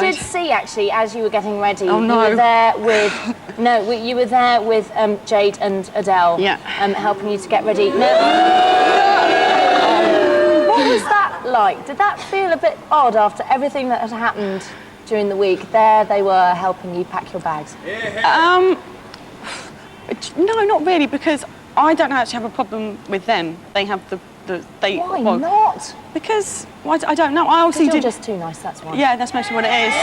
did see, actually, as you were getting ready, oh, no. you were there with... No, you were there with Jade and Adele, yeah. Helping you to get ready. What was that like? Did that feel a bit odd after everything that had happened during the week? There they were helping you pack your bags. No, not really, because I don't actually have a problem with them. They have Why not? Because I don't know. I obviously you're just too nice. That's why. Yeah, that's mostly what it is.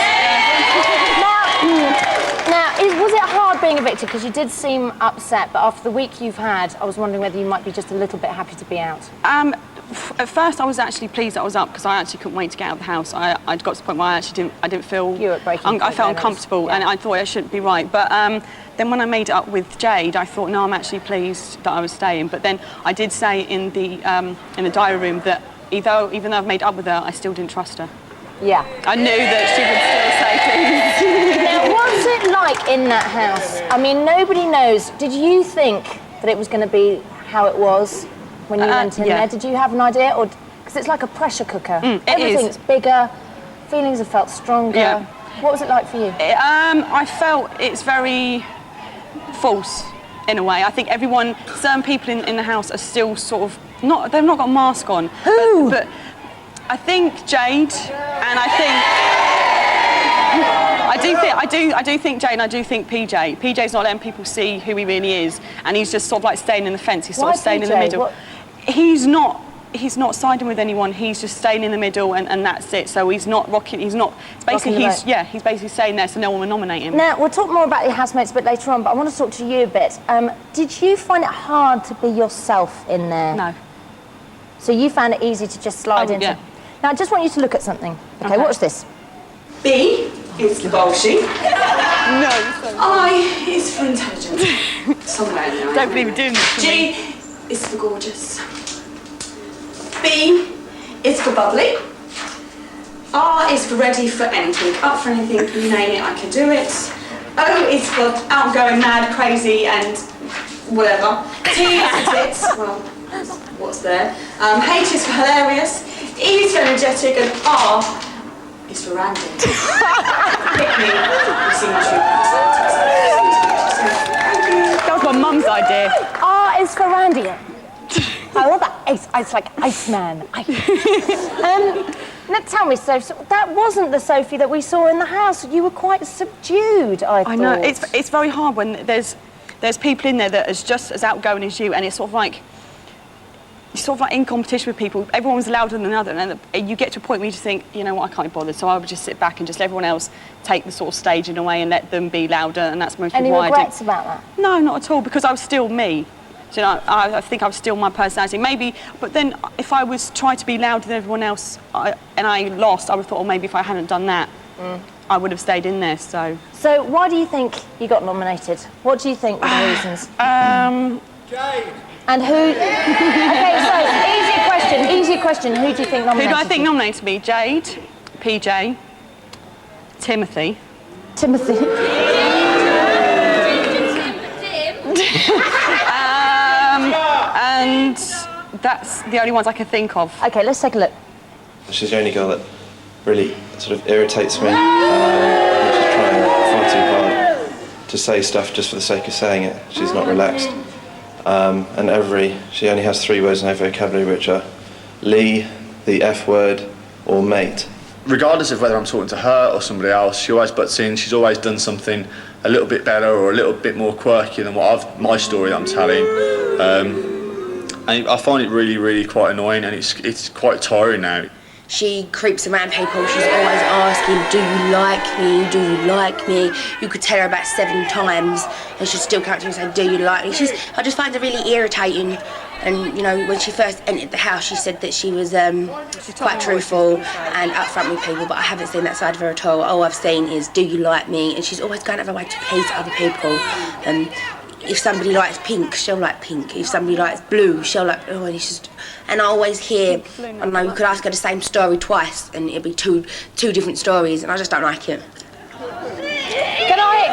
Now, was it hard being evicted? Because you did seem upset, but after the week you've had, I was wondering whether you might be just a little bit happy to be out. At first, I was actually pleased that I was up because I actually couldn't wait to get out of the house. I'd got to the point where I didn't feel. You were at breaking point. I felt uncomfortable, and I thought I shouldn't be right. But then when I made it up with Jade, I thought, no, I'm actually pleased that I was staying. But then I did say in the diary room that even though I've made it up with her, I still didn't trust her. Yeah. I knew that she would still say things. Now, what's it like in that house? I mean, nobody knows. Did you think that it was going to be how it was when you went in there? Did you have an idea? Or because it's like a pressure cooker. Everything's bigger, feelings have felt stronger. Yeah. What was it like for you? I felt it's very false in a way. I think certain people in the house are still sort of they've not got a mask on. Who? But I think Jade, and I do think Jade, and I do think PJ. PJ's not letting people see who he really is, and he's just sort of like staying in the fence. He's sort of staying in the middle. What? He's not siding with anyone. He's just staying in the middle, and that's it. So he's not rocking. He's basically staying there, so no one will nominate him. Now we'll talk more about your housemates a bit later on, but I want to talk to you a bit. Did you find it hard to be yourself in there? No. So you found it easy to just slide into. Yeah. Now I just want you to look at something. Okay, watch this. B is the bowl sheet. No. I is for intelligent. Somewhere now. Don't believe you're doing this to me. G is for gorgeous. B is for bubbly. R is for ready for anything. Up for anything, you name it, I can do it. O is for outgoing, mad, crazy, and whatever. T is for tits. Well, what's there? H is for hilarious. E is for energetic, and R is for random. Pick me. You see my That was my mum's idea. R is for Randy. I love that. It's like Iceman. Now tell me, Sophie, that wasn't the Sophie that we saw in the house. You were quite subdued, I thought. I know. It's very hard when there's people in there that is just as outgoing as you, and it's sort of like in competition with people. Everyone's louder than another, and you get to a point where you just think, you know what, I can't be bothered. So I would just sit back and just let everyone else take the sort of stage in a way and let them be louder, and that's mostly why I did. Any regrets about that? No, not at all, because I was still me. So, you know, I think I was still my personality. Maybe, but then if I was trying to be louder than everyone else and I lost, I would have thought, oh, maybe if I hadn't done that, I would have stayed in there. So why do you think you got nominated? What do you think were the reasons? Jade. And who? Okay, so easy question. Who do you think nominated? Who do I think nominated me? Jade, PJ, Timothy. And that's the only ones I can think of. Okay, let's take a look. She's the only girl that really sort of irritates me. She's trying far too hard to say stuff just for the sake of saying it. She's not relaxed. And she only has 3 words in her vocabulary, which are Lee, the F word, or mate. Regardless of whether I'm talking to her or somebody else, she always butts in. She's always done something a little bit better or a little bit more quirky than my story that I'm telling. And I find it really, really quite annoying, and it's quite tiring now. She creeps around people. She's always asking, do you like me? Do you like me? You could tell her about 7 times and she'd still come to you and say, do you like me? I just find her really irritating. And, you know, when she first entered the house, she said that she was quite truthful and upfront with people, but I haven't seen that side of her at all. All I've seen is, do you like me? And she's always going out of her way to please other people. If somebody likes pink, she'll like pink. If somebody likes blue, she'll like... Oh, and it's just... And I always hear... I don't know, you could ask her the same story twice and it'll be two different stories, and I just don't like it.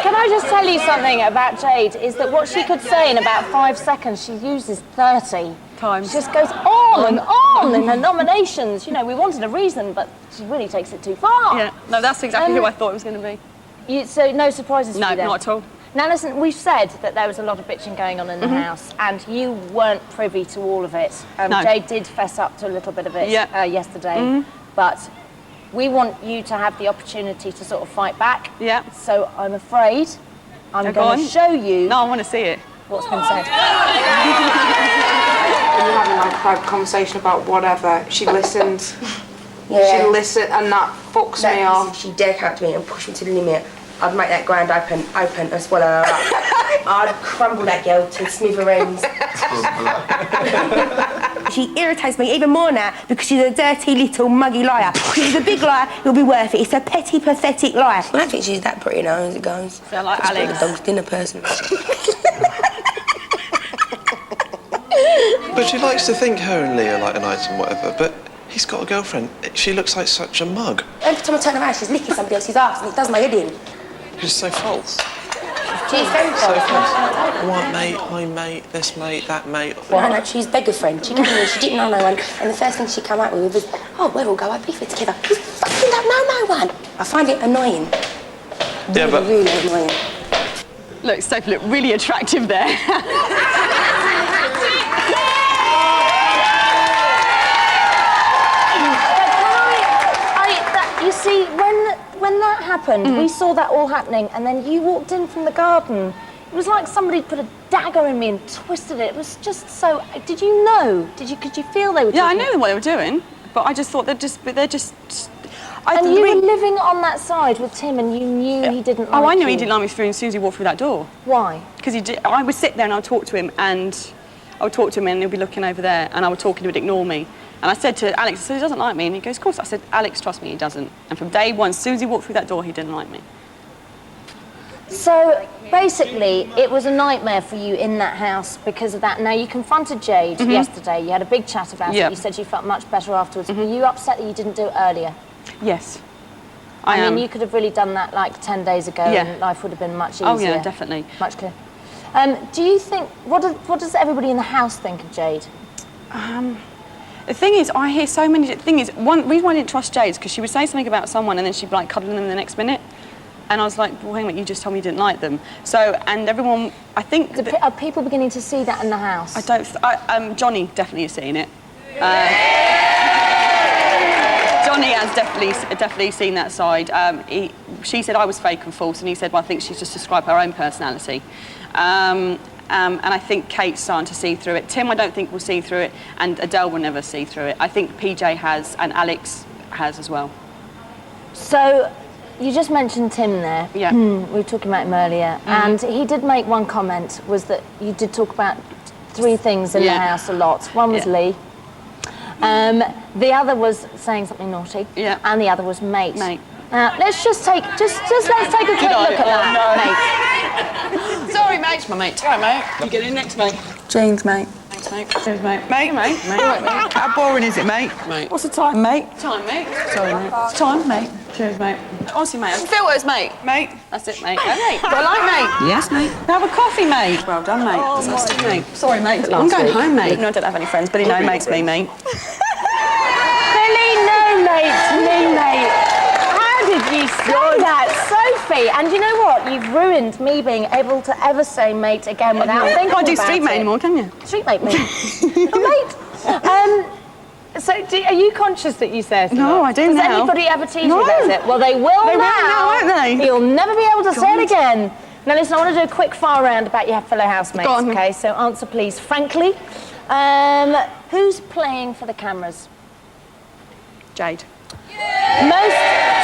Can I just tell you something about Jade, is that what she could say in about 5 seconds, she uses 30. Times. She just goes on and on in her nominations. You know, we wanted a reason, but she really takes it too far. Yeah, no, that's exactly who I thought it was going to be. So no surprises for No, you then? not at all. Now listen, we've said that there was a lot of bitching going on in the house, and you weren't privy to all of it. No. Jade did fess up to a little bit of it yesterday, but we want you to have the opportunity to sort of fight back. Yeah. So I'm afraid I'm go going to on. show you No, I want to see it. what's been said. When you're having like a private conversation about whatever, she listened. Yeah. She listened, and that fucks me off. She dare come to me and push me to the limit. I'd make that ground open and swallow her up. I'd crumble that girl to smithereens. She irritates me even more now because she's a dirty little muggy liar. If she's a big liar, it'll be worth it. It's a petty, pathetic lie. I don't think she's that pretty now as it goes. So like Just Alex. a dog's dinner person. But she likes to think her and Lee are like an item, whatever, but he's got a girlfriend. She looks like such a mug. Every time I turn around, she's licking somebody else's ass and it does my head in. She's so false. She's very So false. false. What mate, hi mate, this mate, that mate. No, she's beggar friend. She came in, she didn't know no one, and the first thing she came out with was, oh, we'll all go up here together. You fucking don't know no one. I find it annoying. Yeah, but Really annoying. Look, Sophie looked really attractive there. You see, when that happened, we saw that all happening, and then you walked in from the garden. It was like somebody put a dagger in me and twisted it. It was just so. Did you know? Could you feel they were? Yeah, I talking? knew what they were doing, but I just thought they're just. And you were living on that side with Tim, and you knew he didn't like Oh, I knew you. he didn't like me through, and Susie walked through that door. Why? Because I would sit there and I would talk to him, and he'll be looking over there, and I would talk and he would ignore me. And I said to Alex, I said, he doesn't like me. And he goes, of course. I said, Alex, trust me, he doesn't. And from day one, Susie walked through that door, he didn't like me. So basically, it was a nightmare for you in that house because of that. Now, you confronted Jade yesterday. You had a big chat about it. You said you felt much better afterwards. Were you upset that you didn't do it earlier? Yes. I mean, you could have really done that like 10 days ago and life would have been much easier. Oh, yeah, definitely. Much clearer. Do you think, what does everybody in the house think of Jade? The thing is, I hear so many. The thing is, one reason why I didn't trust Jade is because she would say something about someone and then she'd be like cuddling them the next minute. And I was like, well, wait a minute, you just told me you didn't like them. So, and everyone, I think... Are people beginning to see that in the house? Johnny definitely is seeing it. Johnny has definitely seen that side. She said I was fake and false, and he said, well, I think she's just described her own personality. And I think Kate's starting to see through it. Tim, I don't think will see through it, and Adele will never see through it. I think PJ has, and Alex has as well. So, you just mentioned Tim there. Yeah. We were talking about him earlier, and he did make one comment, was that you did talk about 3 things in the house a lot. One was Lee. The other was saying something naughty. Yeah. And the other was mate. Let's just take let's take a quick look at that, mate. Sorry, mate. It's my mate. Sorry, mate. You get in next, mate. James, mate. Thanks, mate. Cheers, mate. Mate. How boring is it, mate? Mate. What's the time, mate? Time, mate. Sorry, mate. It's time, mate. Cheers, mate. Honestly, mate. Filters, mate. Mate. That's it, mate. Go, mate. Do I like, mate? Yes, mate. Have a coffee, mate. Well done, mate. Oh, Fantastic, mate. Sorry, mate. I'm going home, mate. No, I don't have any friends, but he no mates me, mate. Billy, no mate. How did you say that, Sophie? And you know what? You've ruined me being able to ever say mate again without thinking about it. Can't do street mate anymore, can you? Street mate, mate. Mate. So, are you conscious that you say it? No, I do Does now. anybody ever tease you about it? Well, they will They will now. now, won't they? You'll never be able to say it again. Now, listen, I want to do a quick fire round about your fellow housemates. Go on. Okay, so answer, please, frankly. Who's playing for the cameras? Jade. Most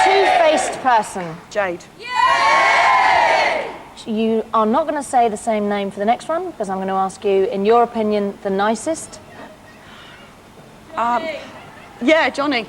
two-faced person? Jade. You are not going to say the same name for the next one, because I'm going to ask you, in your opinion, the nicest? Yeah, Johnny.